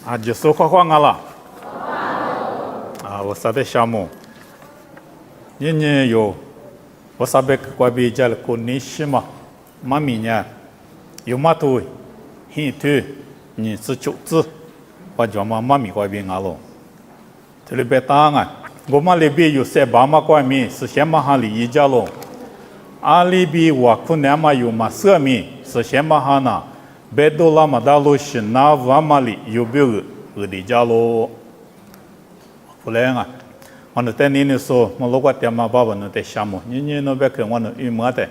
啊，就是画画了。啊，我啥的项目，年年有，我啥别过比家了过年西嘛，妈咪呢，有嘛多，很多，你是九子，我叫妈咪过比俺咯，这里别打啊，我们那边有些爸妈过米是先嘛哈里一家咯，阿里边我可能嘛有嘛色米是先嘛哈那。别多拉嘛大路是那瓦马里有别个的家咯，后来啊，我那在年的时候，我老瓜爹妈爸爸那在项目，年那边去我那有么的，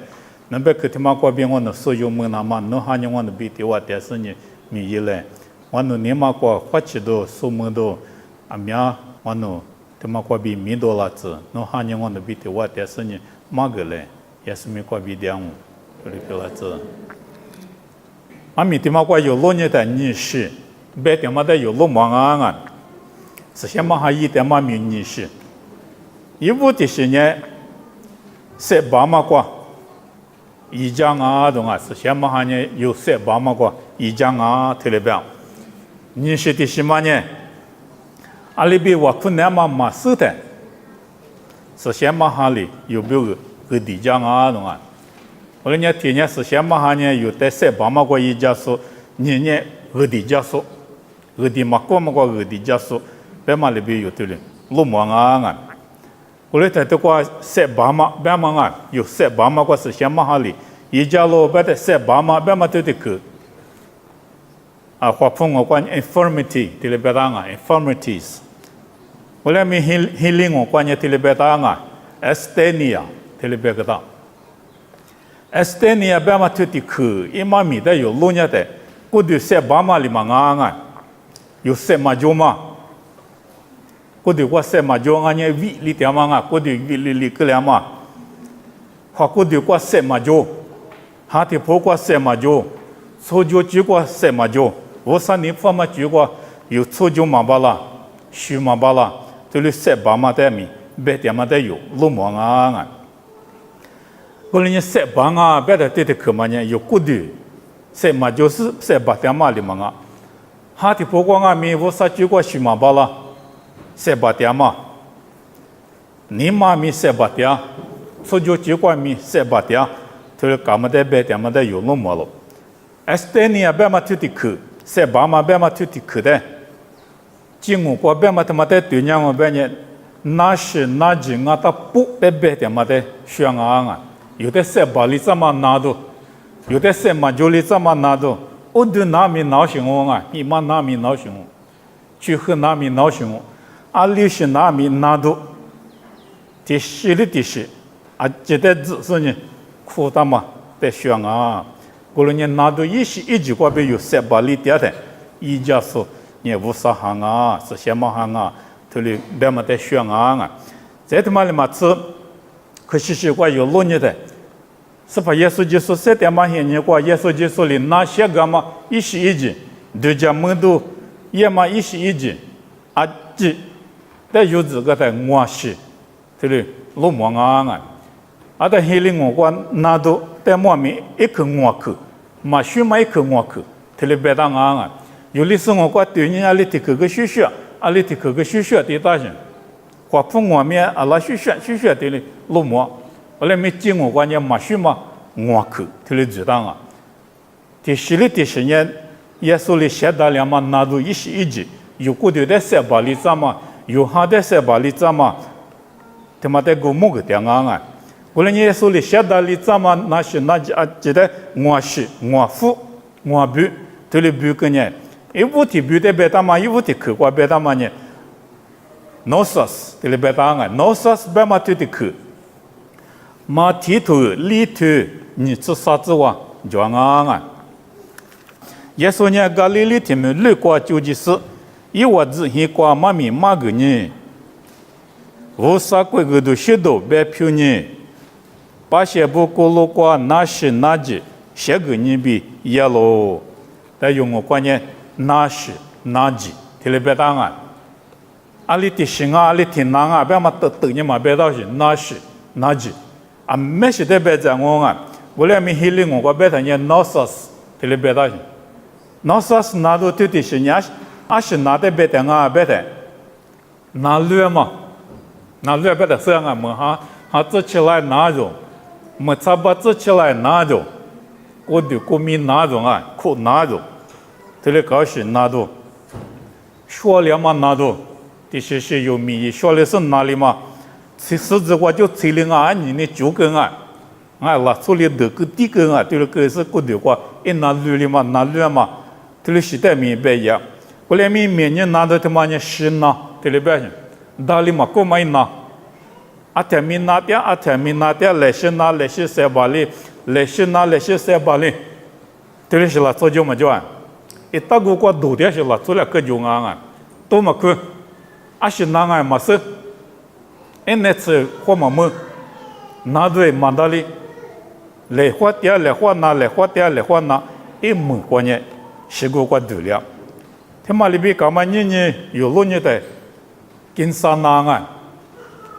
那边去他妈过边我那所有么那嘛，那哈年我那比对我爹是呢米一来，我那年嘛过花起多数么多，啊面我那他妈过比米多了子，那哈年我那比对我爹是呢嘛个来，也是米过比点我，这里个了子。阿米地嘛过有老年的女士，别地嘛的有老忙啊，是先嘛还一点嘛没女士，一部的是呢，是爸妈过，一家啊东啊，是先嘛还呢有是爸妈过，一家啊特别表，女士的是嘛呢，阿里边我可能嘛是的，是先嘛哈里有没有个地家啊东啊。我人家天天是先嘛哈呢，有在塞巴嘛过一家说，年年二地家说，二地嘛过嘛过二地家说，别嘛那边有对了，路忙啊！我来在这个塞巴嘛，别嘛啊，有塞巴嘛过是先嘛哈里，一家咯别在塞巴嘛，别嘛对的去。啊，话碰我关 infirmity， 对了别当啊 infirmities， 我来没 healing 我关呢对了别当啊 asthenia， 对了别个当。Estenia bema tuti ku imami da yo lunya de kudu se bama lima nganga yo se majoma kudu kwa se majonga nya vi li tiamanga kudu vi li klama ha kudu kwa se majo ha ti po kwa se majo sojo ji kwa se majo wo sa ni fa ma ji kwa yo sojo ma bala shu ma bala to le se bama de mi be tiama de yo lu mo nganga我人家塞邦啊，别的对的可嘛呢，有固的，塞嘛就是塞巴点嘛里嘛啊，哈的不光啊，没我啥就过去嘛巴啦，塞巴点嘛，你嘛没塞巴点，所以就过没塞巴点，就是干嘛的别点嘛的有弄么了，斯坦尼亚别嘛对的可，塞巴嘛别嘛对的可的，进我国别嘛他妈的对人我别呢，那是那人啊，他不别点嘛的需要啊。有的塞巴里怎么拿到，有的塞马九里怎么拿到？我对那米闹心我啊，你妈那米闹心我，去和那米闹心我，阿里是那米拿到，这是的的是，啊，这的只是呢，苦他妈的想啊，过了年拿到一时一句话别有塞巴里点的，一家说你无啥行啊，是什么行啊？这里别么的想啊，在他妈的嘛吃。可是过有老年的，是把耶稣基督这点嘛些年过，耶稣基督里那些个嘛一时一句，对家门都也嘛一时一句，啊这，但有这个在我是，这里老忙啊，啊但黑里我关那都在外面一个我去，嘛许嘛一个我去，这里别当啊，有的时候我关对人家里头个学学，啊里头个学学的大人。话碰我面啊，那学的嘞，老毛，后来没见我关键马须嘛，我去，他嘞知道啊。第十年，耶稣嘞写大量嘛，拿到一时一句，有过的在塞巴里怎么，有哈在塞巴里怎么，他妈在过么个点啊？后来耶稣嘞写大里怎么，那是那啊，觉得我是我父我bü他嘞bü个呢，一屋的bü的别他妈，一屋的客过别他妈呢。Nosas, tele betanga. Nosas bema tutik. Ma titu litu ni tsatswa juanga. Yesonya Galili timu lu kwa jujis. Iwa zi hi kwa mami magni. Vosa kwe gudu shido be pyuni. Pashe bukulu kwa nashi naji. Shegni bi yellow. Da yungo kwa nye nashi naji. Tele betanga. 阿里的心啊，阿里的难啊，别嘛得你嘛别到是那是那是，啊没是得别在我啊，我来没黑里我别他呢 nosas， 这里别到是 nosas 拿到对的是人阿是拿的别的啊别的，拿略嘛，拿略别的这样啊，么哈做起来拿着，么差不做起来拿着，我的国民拿着啊，可拿着，这里搞是拿着，说了嘛拿着，这些是有米，说的是哪里嘛？其实这我就提领啊，你的九根啊。啊，拉出来的个第个啊，就是个是个的话，一拿绿的嘛，拿绿嘛，就是时代明白呀。后来明年拿到他妈呢是拿，这里边，大里嘛，够买拿，啊，天明拿掉，啊，天明拿掉，来是拿，来是塞巴里，来是拿，来是塞巴里，这里是拉出就么就啊，一大个个多的是拉出来个就啊，多么个，啊是拿啊嘛是，哎那次或么么，拿对嘛大里。来花点来花拿来花点来花拿，一门关键十个个度了。他妈里边干嘛你有路你的，跟上拿啊，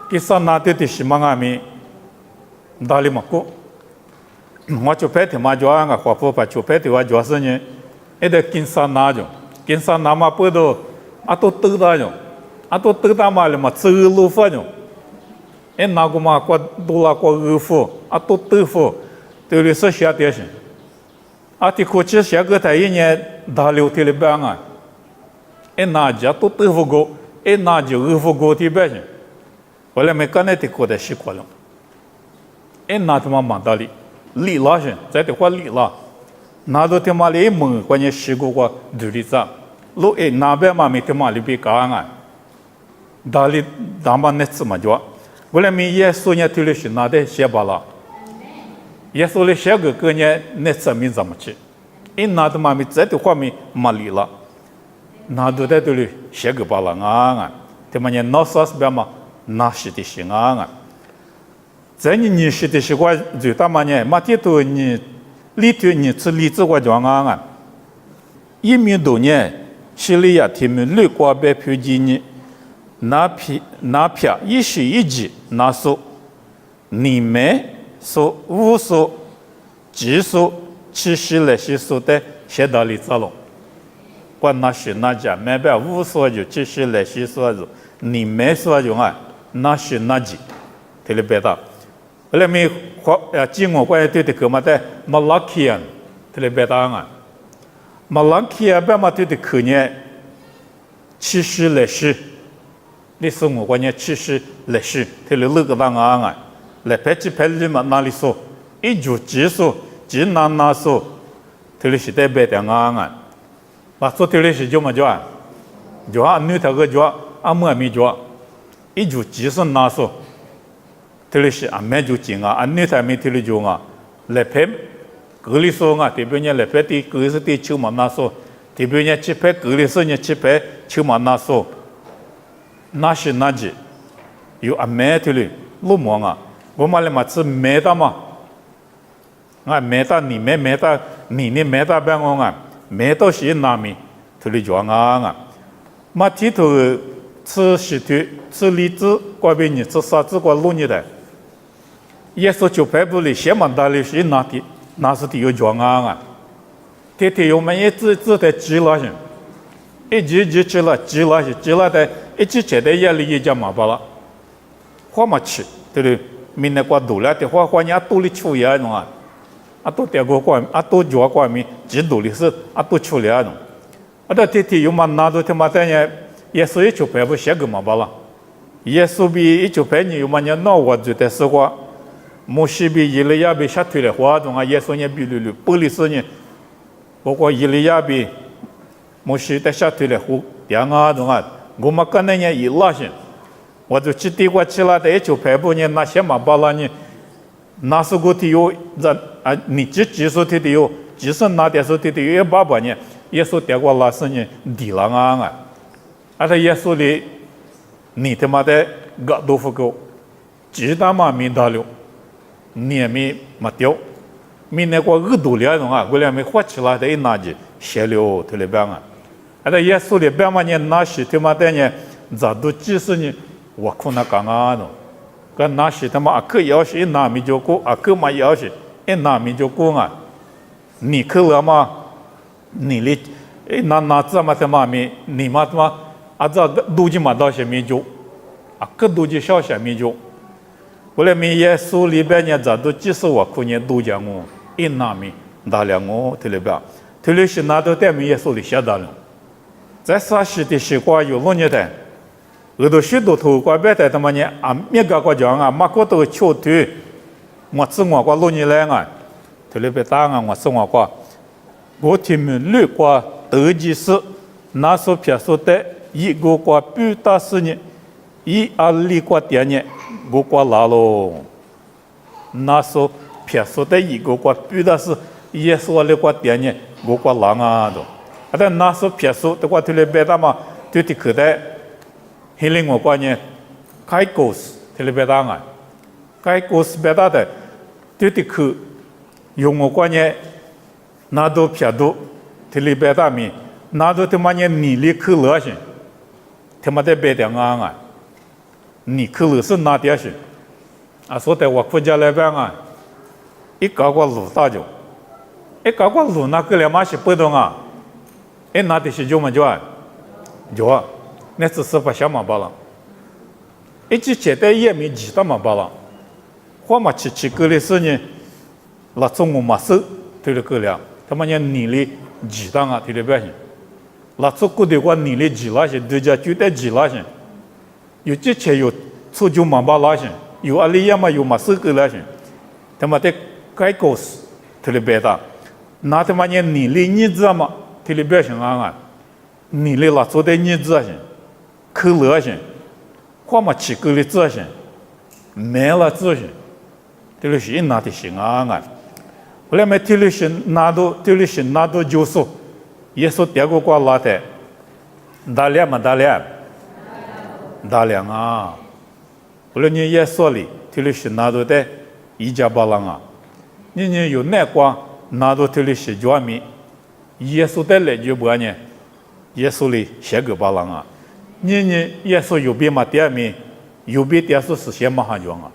跟上拿的什么啊咪，哪里嘛过？我就拍他妈就啊，花婆把就拍的话就是呢，一得跟上拿着，跟上拿嘛不都，啊都得到着，啊都得到嘛了嘛走路发着，哎那个嘛过多啦过二夫，啊都得夫。对的是下点心，啊，这过去下个他一年大六天的班啊，一拿家都豆腐锅，一拿就二腐锅的班心，后来没干那的过的习惯了，一拿他妈忙到里，里拉心，在的话里拉，拿到他妈里门关键习惯过独立站，路一拿边嘛没他妈里边干啊，大里大嘛那次嘛就，后来没耶稣呢对的是拿的写罢了。耶稣的下个呢，那证明怎么去？因那的嘛咪这的话咪嘛里了，那都在这里下个巴拉啊，他们呢那啥是别嘛，那是的是啊，在你是的是话，就他们呢，马天都你里头你吃里子话讲啊，一米多呢，是里呀，他们六瓜白票几呢，那票一时一级那数，你们。说无数、几数、70来些数的写到里走了，管那是那家，没办法无数就70来些数就，你没说就啊，那是那几，这里别的，后来没经过关于对的哥们的马拉基安，这里别的啊，马拉基安别嘛对的可呢，70来些，你说我关键70来些，这里那个当啊。来拍起拍里嘛哪里说，一就几说，几那说，这里是代表的啊，把说这里是就么叫啊，就啊女头个叫啊么咪叫，一就几说那说，这里是啊没就紧啊，女头咪这里就啊，来拍，隔里说啊，这边呢来拍的隔是的秋嘛那说，这边呢去拍隔里说呢去拍秋嘛那说，那是那几，有啊没这里路忙啊。我们来嘛是没的嘛，啊没的你没没的你没的别个啊，没到是哪米，这里讲啊，嘛提头吃石头吃荔枝，怪别你吃啥子怪路你的，耶稣就排不里先嘛大里是哪的，那是的有讲啊，天天我们一直在积了些，一直积了的，一直吃的夜里一家嘛罢了，花嘛吃，对不对？明年过多了的话，关键多里出来喏，啊多点个关，啊多做关咪，几多里是啊多出来喏，啊到天天有嘛拿到他妈的呢，耶稣也就排不下个嘛罢了，耶稣比也就排你有嘛呢，那我觉得是话，摩西比以利亚比下退了话，中啊耶稣呢比绿不里是呢，包括以利亚比摩西的下退了话，两啊中啊，我们跟那呢一拉些。我就去地过去了，的就排不呢，那些嘛巴拉呢，那时候的有人啊，你几说的有，几十那点说的有100呢，耶稣点过拉是呢，地浪啊，啊他耶稣的，你他妈的个都不够，鸡蛋嘛没打了，你也没掉，没那个多了啊，过来没花起来的一拿去写了特别棒啊，啊他耶稣的别嘛呢，那是他妈的呢，咋都几十呢。我看那讲啊喏，跟那些他妈阿克要是那米就过，阿克嘛要是那米就过啊，你去了嘛，你哩那这么他妈咪你妈他妈这个都就嘛到些民族个都就小些民族。后来咪耶稣里边呢，这都几十万块钱都讲我，那咪大量我这里边，这里是拿到带咪耶稣里写的了。在啥时的时光有多年的，都许多头瓜别的他妈呢每个国家马国都求推，我自我瓜多年来这里边打我自我瓜，我听们六瓜德基斯，那时候撇说的一个瓜不打死呢，一里瓜点呢，我瓜拉喽，那时候撇说的一个瓜不打死，耶稣里瓜点呢，我瓜拉都。但那时候撇说的话，这里边他嘛，对的可的，后来我关呢，开国斯这里边打开国斯边打的，对的可用我关呢，那都撇都，这里边打咪，那都他妈呢你里可乐些，他妈的别的你可乐是哪点些？说的我国家那边一搞个路大就，一搞个路那个两码是不懂那的是就么就那只是不想嘛罢了。一直觉得也没记得嘛罢了。或嘛去个的事呢，那中午嘛是对了个了，他们讲你的记得对了表现。那做过的话你的记那些，对家就得记那些，有之前有出就嘛罢那些，有阿里亚嘛有嘛是个那些，他们的改革是对了别的，那他们讲你的日子嘛。这里边想你的那做的日子些，可乐些，或嘛吃个的这些，没了这些，这里是拿的行后来没这里是拿到就是，耶稣第二个瓜拉的，大量后来你耶稣里，这里是拿到的一家巴郎你有那瓜拿到这里是专门。耶稣的来就不呢，耶稣里写个巴郎你耶稣有别嘛点名，有别点是先马上讲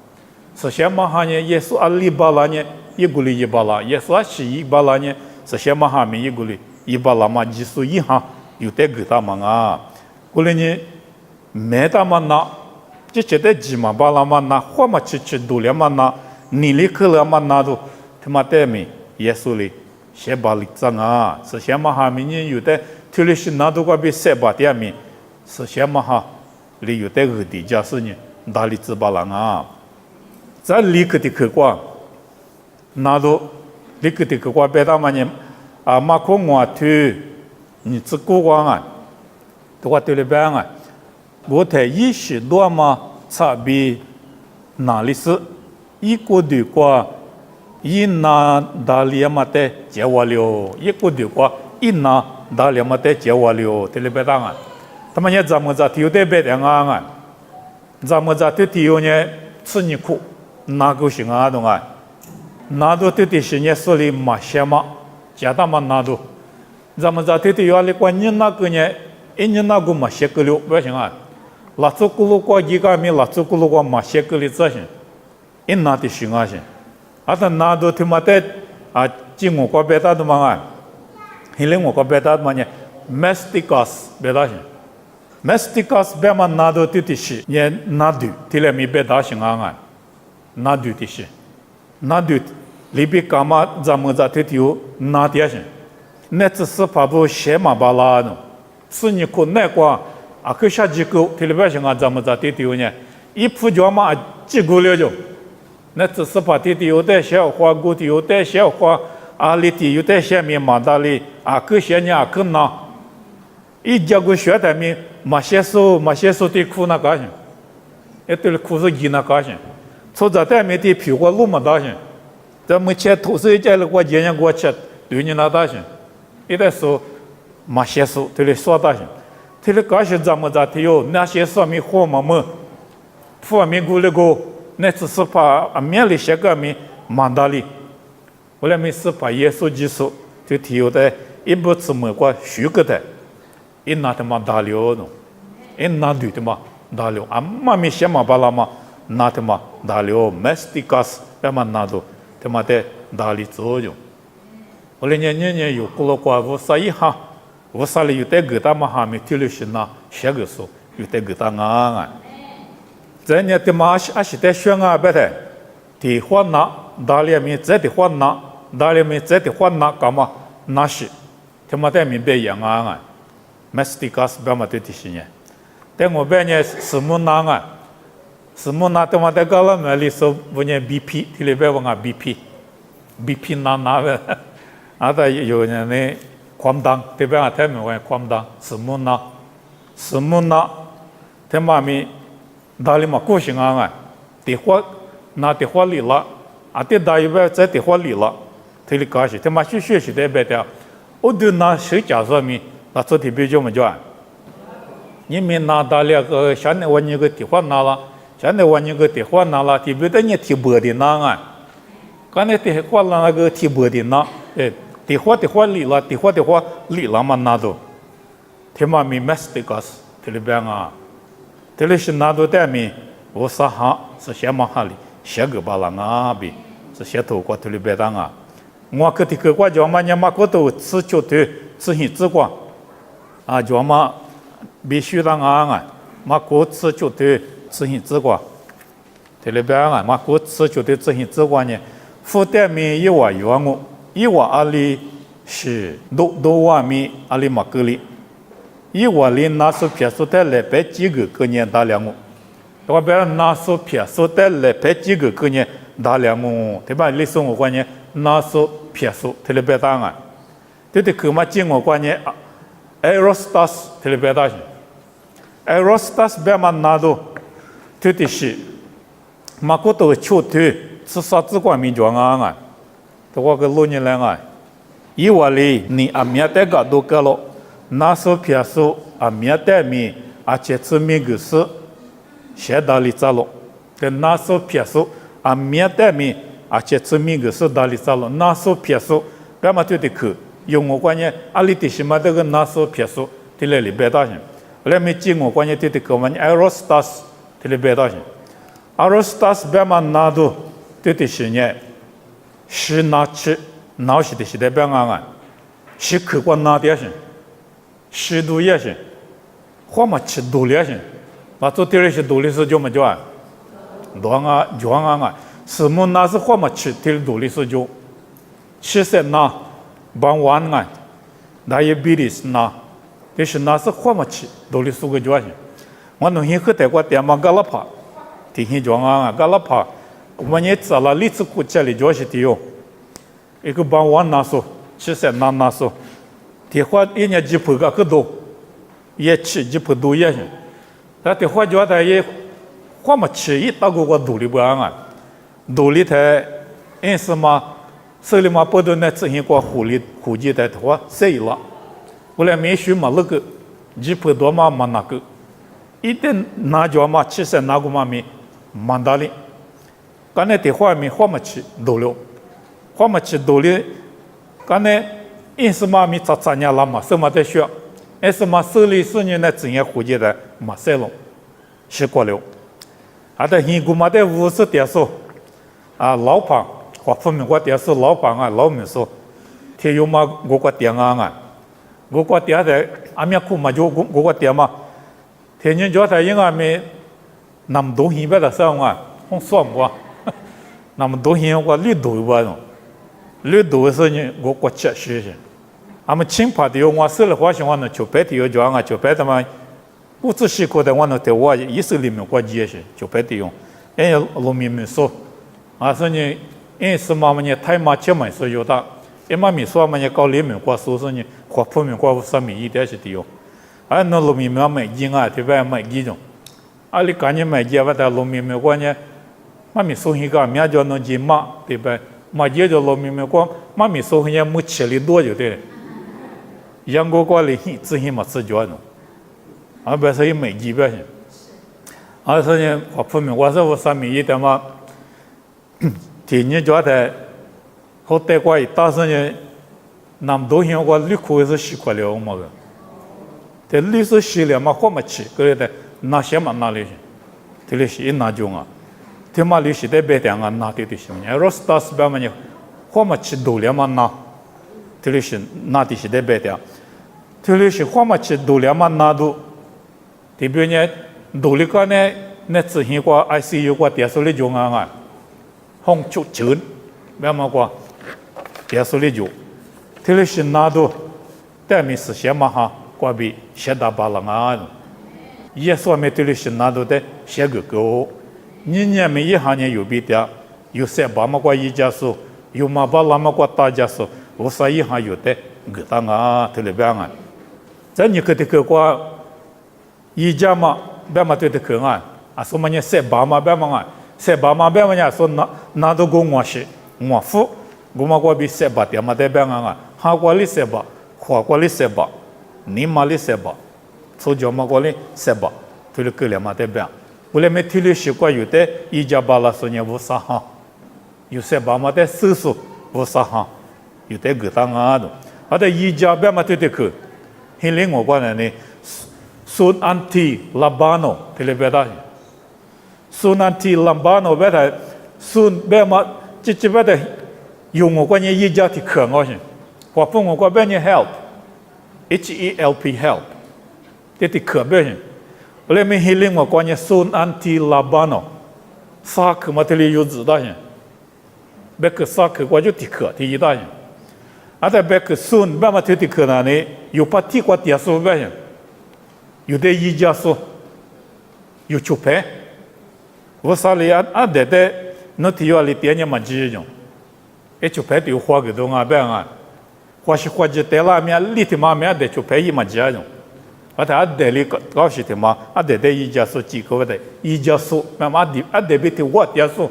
是先马上呢，耶稣里巴郎呢，一个里一巴郎，耶稣是一巴郎呢，是先马上面一个里一巴郎嘛，耶稣一行有得给他嘛过来呢，没他嘛那，就觉得几嘛巴郎嘛那，或嘛去多了嘛那，你里克了嘛那都，他妈点名耶稣里。写巴里章是写嘛哈明年有的，特别是那都个比写巴点名，是写嘛哈里有的个地家是呢，大理子巴郎在里克的客观，那都里克的客观别他嘛呢马空我推你只过光都话对了边我睇一时多嘛差别哪里是一个的话。那大连嘛的结果了，一个的话，那大连嘛的结果了，这里别当他们也咱们在有的别的咱们在对有呢吃你苦，哪个行懂那都对的是呢说的马些嘛，加大嘛那都，咱们在对有的关你那个呢，你那个马些个了，不行拉出咕噜过一个米，拉出咕噜过马些个的这些，那的行行。那都他妈的进我国别大的嘛后来我国别大的嘛呢 ，Mesticus 别大些 ，Mesticus 别嘛那都对的是，也那对，提来没别大些那对的是，那对里边干嘛咱们在对有那点些，那只是怕不写嘛巴拉的，是你可那个可下几个提来别些咱们在对有呢，一铺脚嘛几个了就。那只是把地有的小花，谷地有的小花，里地有的下面马达里各些人各那，一家个学的面马些手的苦那个行，对了苦是一那个行，从这代面的皮花路嘛大行，咱们切土是一家了我今年我切对你那大行，一代说马些手对了说大行，对了个些咱们这里有那些上面货嘛么，后面过来个。那只是把面里写个名mand达里，后来没是把耶稣基督就提有的一部字么个许个的，那他妈大了喏，那对的嘛大了，妈没写嘛巴拉嘛，那他妈大了 ，mesticus 他妈那都他妈的大理作用，后来年有过了过后啥一哈，我啥里有得给他们还没提了是那写个书，有得给他啊。在你的嘛是在选啊不的，的话那大里面在的话那大里面在的话那干嘛那是，他妈在明白样啊。Mestikas bama tu tisinya. Tengok banyak semua ah, semua nak teman tegala meli so punya BP, tilebe wanga BP na, ada yo ni kuamdang, tiba ada memang kuamdang, semua na, tema mi dali maku singa ah, tihwa na tihwa lila, ati daiba在tihwa lila, tilikashi, tema学习的别的，我对那谁家说mi。那昨天比较么叫，你们拿到了个现在我那个地方拿了，现在我那个地方拿了，特别的你提拨的拿啊，刚才地方那个提拨的拿，地方里了，地方里了嘛拿到，他妈咪 mestikas 这里边啊，这里是拿到的咪，我啥哈是写嘛哈里，写个巴拉啊比，是写头过这里边当啊，我可这个国家嘛，你嘛过头吃就对，吃很直观。啊，叫嘛必须当啊，嘛过吃就对执行执管，这里边啊，嘛过吃就对执行执管呢，负担面一万元我，一万阿里是多万面阿里嘛个里，一万里拿出撇数带来百几个个年大量我，我别拿出撇数带来百几个个年大量我，对吧？历史我关键拿出撇数，这里边当啊，对对，可嘛经我关键。Aerostas telepedaje. Aerostas beman nado, tutishi. Makoto chotu, tsasa tsukwa mi juanga nga. Tawa ke lo ni lenga. Iwali ni amiate ga do kalo. Naso piaso amiate mi ache tsumi gusu. Shedali tsalo. Te naso piaso amiate mi ache tsumi gusu dali tsalo. Naso piaso bema tutiku. 用我关键阿里的什么这个那所撇数，这里里别大些，来没进我关键对的个嘛 ，Aerostas 这里别大些 ，Aerostas 别嘛拿到对的是呢，是拿去拿起的是在别安，是客观拿的些，是多也些，或嘛吃多了些，把做点些多的是叫么叫啊？多啊，叫啊，什么那是或嘛吃点多的是叫，吃些那。 ban wan ngai diabetes na this na sa khoma chi doli su ge jwa wan no hi khate kwa te ma galapha ti hi jwa galapha manye tsala li tsu ku chali jwa shi ti yo ek ban wan na so chi se na so ti khwa ye nya ji phu ga do ye chi ji phu do ye ta ti khwa jwa ta ye khoma chi yi ta go doli ba nga doli the in sa ma 手里嘛不都那执行过户籍的话，谁了？后来没学嘛那个，几百多嘛那个，一定拿着嘛，其实拿个嘛没mandali，刚才的话没花嘛去多了，花嘛去多了，刚才因是嘛没咋年了嘛，什么在学，因是嘛手里是人那执行户籍的嘛谁了，习惯了，还得英国嘛得50点数，啊老胖。 我分明我爹是老板啊，老民说，天有嘛我个爹啊，我个爹在阿面苦嘛就我个爹嘛，天人叫他应该没那么多钱别的上啊，红算过，那么多钱我绿多吧喏，绿多是呢我个吃些些，俺们清华的有我手里花钱我能就白的有叫啊，就白的嘛，我只是觉得我能在我意识里面我接些就白的用，人家农民们说，啊说呢。 因是嘛么呢？太麻切嘛是有的，因嘛咪说嘛呢，搞里面过说是呢，或普面过上面一点是的哟。啊，那农民们买鸡啊，对吧？买鸡种，啊，你赶紧买鸡，我在农民们过呢，嘛咪说一个面叫能鸡嘛，对吧？嘛鸡叫农民们过，嘛咪说人没吃的多就对了。养过过里自己嘛吃脚呢，啊，不是买鸡不行。啊，说呢，或普面我说我上面一点嘛。天你觉得好带过一大声呢，那么多人我旅客是习惯了嘛个，这历史习了嘛好么吃，个的那些嘛哪里去，这里是那种啊，这嘛历史的别的啊那的的什么呢？Rostas 别么呢，好么吃多了嘛那，这里是那的是的别的，特别是花嘛吃多了嘛拿到，特别呢多了个呢，那之前个 ICU 个电视里就啊，红出钱，别嘛个电视里就，特别是拿到，但没实现嘛哈，个比写大巴了啊，也说没特别是拿到的写个够，年没一行年有比的，有些巴嘛个一家数，有嘛巴拉嘛个大家数，我说一行有的个当啊，特别别啊。在你可得去过，一家嘛，别嘛对得去啊，啊，说嘛你塞巴嘛别嘛啊，塞巴嘛别嘛呀，说拿到过我是我付，我嘛过比塞巴点嘛得别啊，哈过里塞巴，花过里塞巴，你嘛里塞巴，出家嘛过里塞巴，对了去了嘛得别，我来没听了习惯有的一家巴拉说你无啥哈，有塞巴嘛得叔叔无啥哈，有的个当啊的，啊的一家别嘛对得去。hiện lên ngồi qua này Sun Anti Labano thì là biết đấy Sun Anti Labano biết đấy Sun biết mà chỉ biết đấy dùng ngồi qua như ý gia thì khởi ngồi hoặc phong ngồi qua biết như help HELP help thì khởi biết lấy mình hiện lên ngồi qua như Sun Anti Labano sa khởi mà thì là yêu gì đấy biết cái sa khởi qua chút thì khởi thì gì đấy àแต่แบบส่วนแบบมาที่ขนาดนี้อยู่ปฏิกว่าที่สุดแบบอยู่ได้ยีจ้าสุอยู่ชุบเพ่ว่าสาลีอ่ะเด็ดนั่นที่ว่าลิเตียนมันจีจงไอ้ชุบเพ่ที่หัวกระดงอ่ะแบบอ่ะหัวชิควาจะเตล่ามีอ่ะลิที่มามีอ่ะเด็ดชุบเพ่ยี่มันจีจงอ่ะแต่อ่ะเด็ดลิก็สิที่มาอ่ะเด็ดยีจ้าสุจีก็ได้ยีจ้าสุแม่มาอ่ะเด็ดไปที่วัดจ้าสุ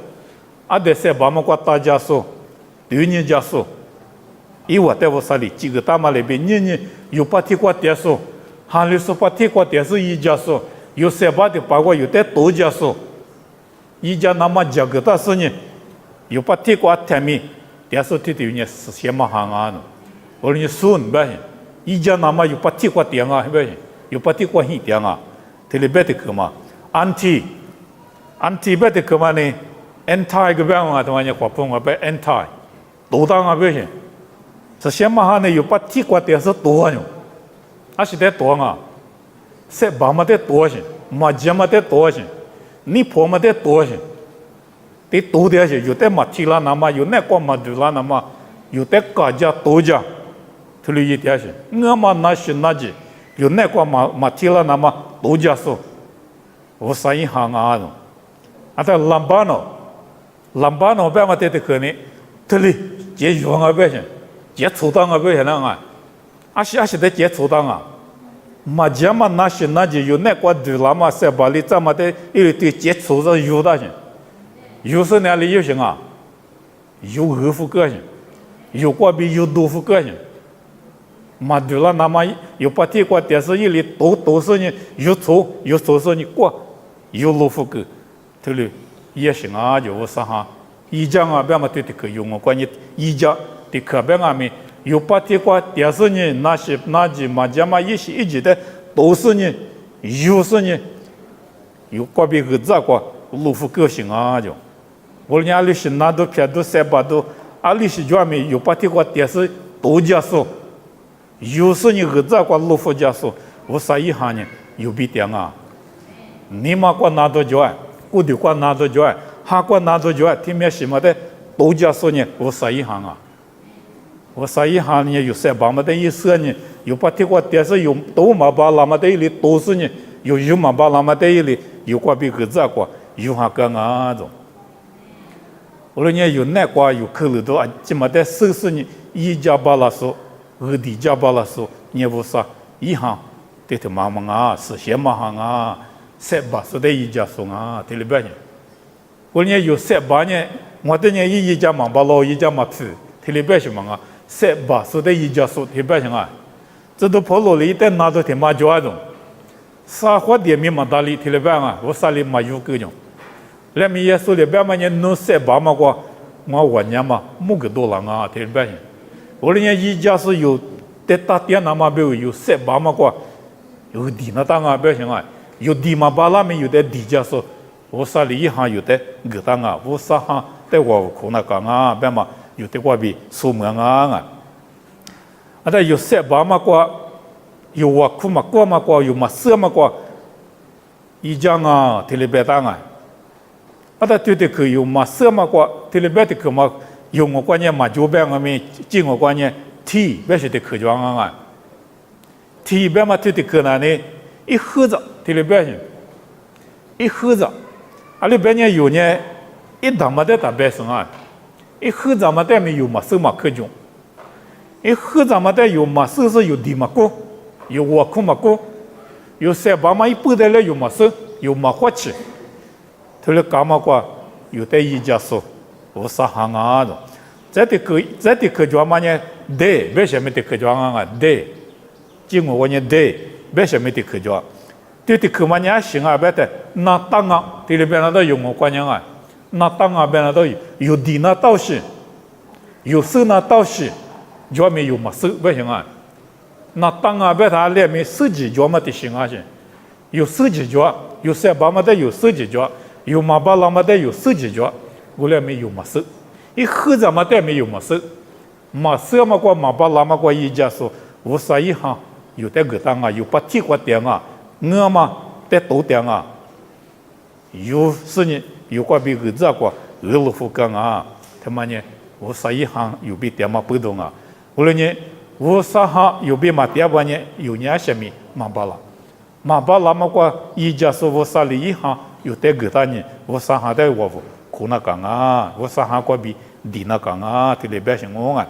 อ่ะเด็ดเสบามากว่าตาจ้าสุดื้อเนี่ยจ้าสุ因为在我这里几个大马那边，年有把铁锅电说，还有说把铁锅电是一家说，有三把的八卦有的多家说，一家那么价格大是呢，有把铁锅天米，电说铁的呢是什么行啊？我说你算不行，一家那么有把铁锅电啊，不行，有把铁锅很电啊，这里别的可嘛，anti 别的可嘛呢 ，anti 个别嘛，他妈的国风啊，别 anti， 多当啊不行。是什么哈呢？有把铁锅电是多呢，还是得多啊？塞巴嘛得多些，马家嘛得多些，尼泊嘛得多些，得多点些。有的马提拉那么，有那个马杜拉那么，有的嘎家多家，处理一点些。我嘛那是那些，有那个马提拉那么多家说，我啥一行啊？啊，但兰巴诺别嘛得可能，处理解决啊别些。接触到啊，不是那啊，阿是在接触到啊，马家嘛那是那就有那个对啦嘛，塞巴里怎么的，因为对接触到有的些，有时那里有些啊，有二副个性，有个比有多副个性，马对啦那么有把铁锅电视一里都是呢，有错是呢过，有六副个，对了，也行啊，就我说哈，一家啊，别嘛对的可用我关于一家。的可别俺们有把铁锅电视呢，那些马家嘛也是一直的都是呢，有时呢，有个别个咋个路虎个性啊就，我伢里是拿到片都塞巴都，阿里是专门有把铁锅电视都加速，有时呢个咋个路虎加速，我啥一行呢有比点啊，你嘛个拿到脚，我的个拿到脚，哈个拿到脚，听面什么的都加速呢，我啥一行啊？我啥一行呢？有塞巴嘛的意思呢？有把铁锅电视有都嘛把那么的里都是呢，有嘛把那么的里有个比个咋个有哈个啊种。我说呢有那个有可能都啊，这么的收拾呢，一家把那说，二弟家把那说，你不啥一行，对头妈妈啊，是些嘛行啊，塞巴说的一家说啊，对了不呢？我呢有塞巴呢，我的呢一家嘛把老一家嘛吃，对了不什么啊？塞巴说的一家说特别像啊，这都跑路里一拿到天马脚那种，啥话店面嘛大里特别啊，我啥里嘛有个种，那么也说里边嘛人弄塞巴嘛个，我晚年嘛木个多人啊特别像，我人家一家是有在大店那嘛边有塞巴嘛个，有地那当啊别像啊，有地嘛巴那边有的地家说，我啥里一行有的个当啊，我啥行在我可那讲啊别嘛。有的话比苏门啊，啊，但有塞巴嘛个，有我苦嘛过嘛过，有嘛色嘛过，一讲啊，提里别当啊，啊，他对的可有嘛色嘛过，提里别的可嘛有我关键嘛就变我们进我关键 T 别是的可装啊，T 别嘛对的可那呢，一盒子提里别是，一盒子，啊里边呢有呢，一打嘛的打别生啊，一盒子嘛的没有嘛色嘛可种，一盒子嘛的有嘛色是有地嘛过。有我苦嘛过，有三八嘛一般的来有嘛事，有嘛花气，他来干嘛过？有的一家说，我啥行啊的，这的可叫嘛呢？对，为什么的可叫啊？对，经我呢对，为什么的可叫？对的可嘛呢？行啊，别的那当啊，这里边那都有我关键啊，那当啊边那都有地那倒是，有事那倒是，叫没有嘛事，为什么？那当啊，别他里面十几脚嘛的行啊去，有十几脚，有三八嘛的有十几脚，有马巴拉嘛的有十几脚，我里面有嘛事，一盒子嘛的没有嘛事，马色嘛过马巴拉嘛过一家说，我啥一行有的个当啊，有把铁锅点啊，我嘛得多点啊，有是呢，有过比个子过俄罗夫干啊，他妈呢，我啥一行有比点嘛不懂啊，我了呢。我啥哈有比马第二呢？有年什么马巴拉嘛过一家说我啥里一行有得个他呢？我啥哈在我苦那讲啊，我啥哈过比地那讲啊，这里边是我啊。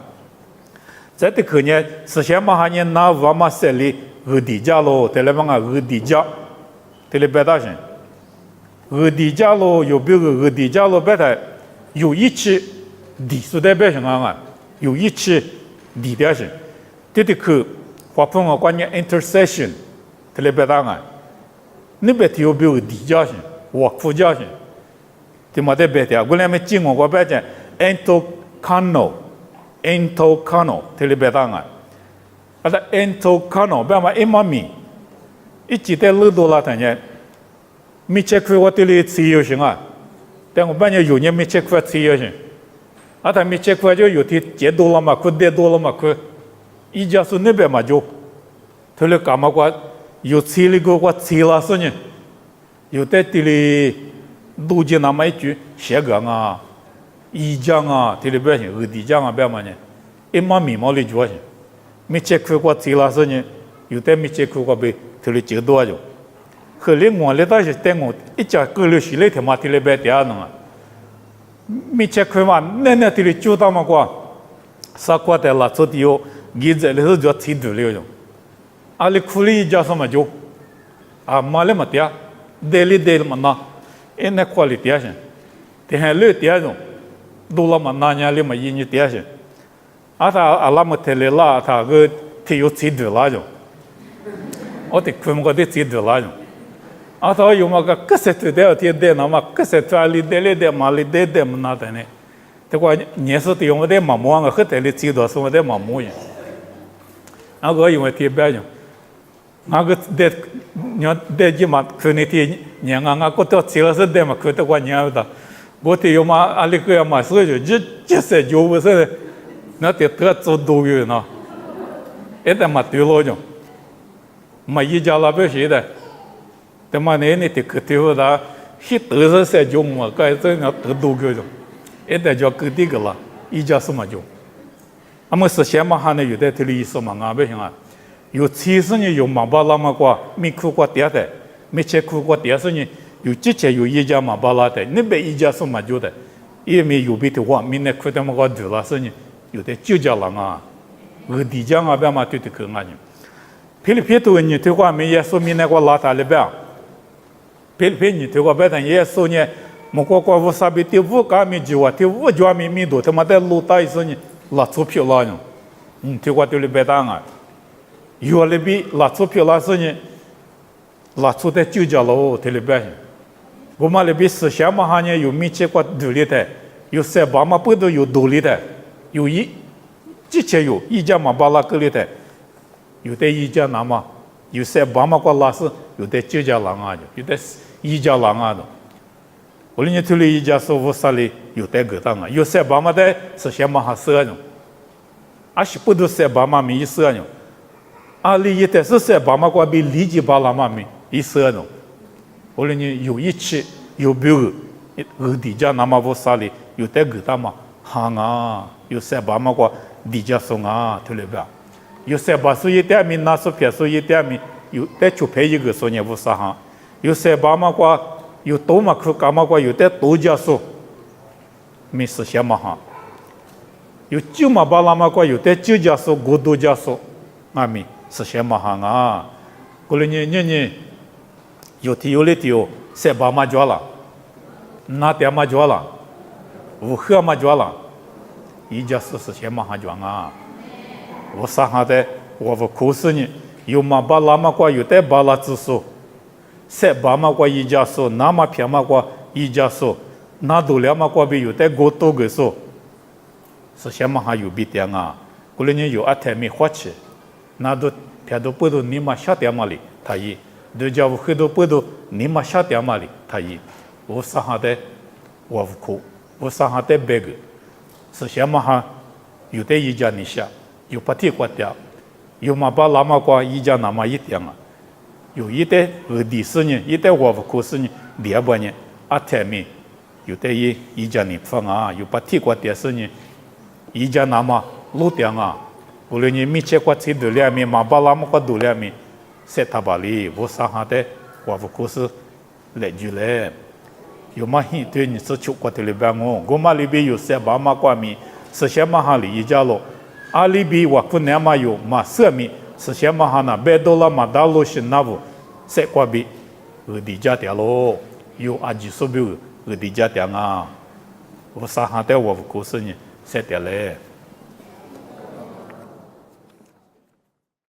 在这个呢，实现嘛哈呢那我嘛这里二地家咯，这里嘛二地家，这里边大些，二地家咯，有比个二地家咯，别的有一期地数代表什么啊？有一期地点是。这里去划分我关于 intersection， 这里别当啊，你别提有比如地价性、或附加性，这么的别提啊，我们经过过别讲 entocano， 这里别当啊，啊那 entocano 别嘛一毛米，一几代老多了，等下，没吃亏我这里吃有行啊，但我半夜有年没吃亏吃有行，啊他没吃亏就有的节多了嘛，亏得多了嘛亏。一家是那边嘛就，他来干嘛过？有车里个车啦是呢，有在这里路径那么一句香港啊、宜江啊，这里边是二地江啊边嘛呢，一毛米毛的主要是，没吃亏过车啦是呢，有在没吃亏过被这里接多就，后来我来到是带我一家各路系列他妈这里边第二弄啊，没吃亏嘛，那这里就到嘛过，啥过的啦，做的哟。你这里头就吃多了哟，阿里苦里家什么就，啊马来嘛点，得了嘛那，哎那苦里点些，但还了点种，多了嘛那伢里嘛一年点些，啊他阿拉么特里啦，他个他有吃多了就，我得苦么个得吃多了就，啊他有么个可是多的天的那么可是多里得了的马里得么那的呢，这个年数的用的嘛么个和得里吃多什么的嘛么样。那个因为天白种，那个在在起码可能天年我过到吃了是的嘛，可到过年的，我天有嘛阿里个要嘛所以就sais就不是，那得做多个呢，一点嘛对了种，嘛一家老百姓的，他妈那得可对的，许多是sais就嘛，该这要得多个种，一点就个这个了，一家什么就。那么实现嘛，还能有的这里意思嘛？啊，不行啊！有七十年有马巴拉嘛过，没苦过点的，没吃苦过点十年，有之前有一家马巴拉的，那边一家是嘛就的，也没有比的话，明年苦的嘛过多了十年，有的就家人啊，二地家啊边嘛对的可爱呢。菲律宾多你对话没也说明那个拉塔里边，菲律宾你对话边上也说呢，莫过过乌沙比的乌干没就话，的乌就没没多，他妈的路大一说呢。拉钞票啦呢，这个对里别当啊，有里边拉钞票啦是呢，拉出的就叫喽，对里边，我们里边思想嘛哈呢，有没吃过独立的，有三八嘛不都有独立的，有之前有一家嘛把拉个里的，有的一家那么，有三八嘛过拉是，有的就叫狼啊，有的一家狼啊的。我们这里一家说我啥里有带个当啊，有三八嘛的实现嘛还是那种，而且不都三八嘛没意思那种，阿里一代是塞巴马瓜比理解巴拉马米一色呢，后来呢有一期有别个，底下那么不啥哩，有带个他嘛，行啊，有塞巴马瓜底下送啊，对了吧？有塞巴苏一代米，那苏撇苏一代米，有带就配一个说呢不啥哈，有塞巴马瓜有多嘛克嘎马瓜有带多加苏，没实现嘛哈。有九嘛巴拉嘛瓜有带九加苏、过多加苏，阿米实现嘛哈啊！过来呢，有提有嘞提有，塞巴嘛抓了，那点嘛抓了，乌赫嘛抓了，一加苏实现嘛哈抓啊！我上下的我不考试呢，有嘛巴拉嘛瓜有带巴拉之数，塞巴嘛瓜一加苏，那嘛偏嘛瓜一加苏，那多了嘛瓜比有带过多个数。是什么还有比点啊？过来呢有阿台没花钱，那都偏都不都你妈下点嘛里，他一，都叫我很多不都你妈下点嘛里，他一，我上下的我不哭，我上下的别个，是什么哈？有的一家你下，有不提过点，有嘛把那么过一家那么一点啊，有一代历史呢，一代我不哭是呢，第二呢阿台没，有的一家你放啊，有不提过点是呢。一家那么路点啊，无论你米切过吃多两米，马巴拉么过多两米，塞塔巴里，我上下的我不过是来住嘞。有嘛很对你是出国的里边哦，我嘛里边有塞巴马过米，是些嘛哈里一家咯，阿里边我不那么有嘛色米，是些嘛哈那别多了嘛大路是那不塞过比，底家点咯，有阿几十标底家点啊，我上下的我不过是呢。塞掉嘞。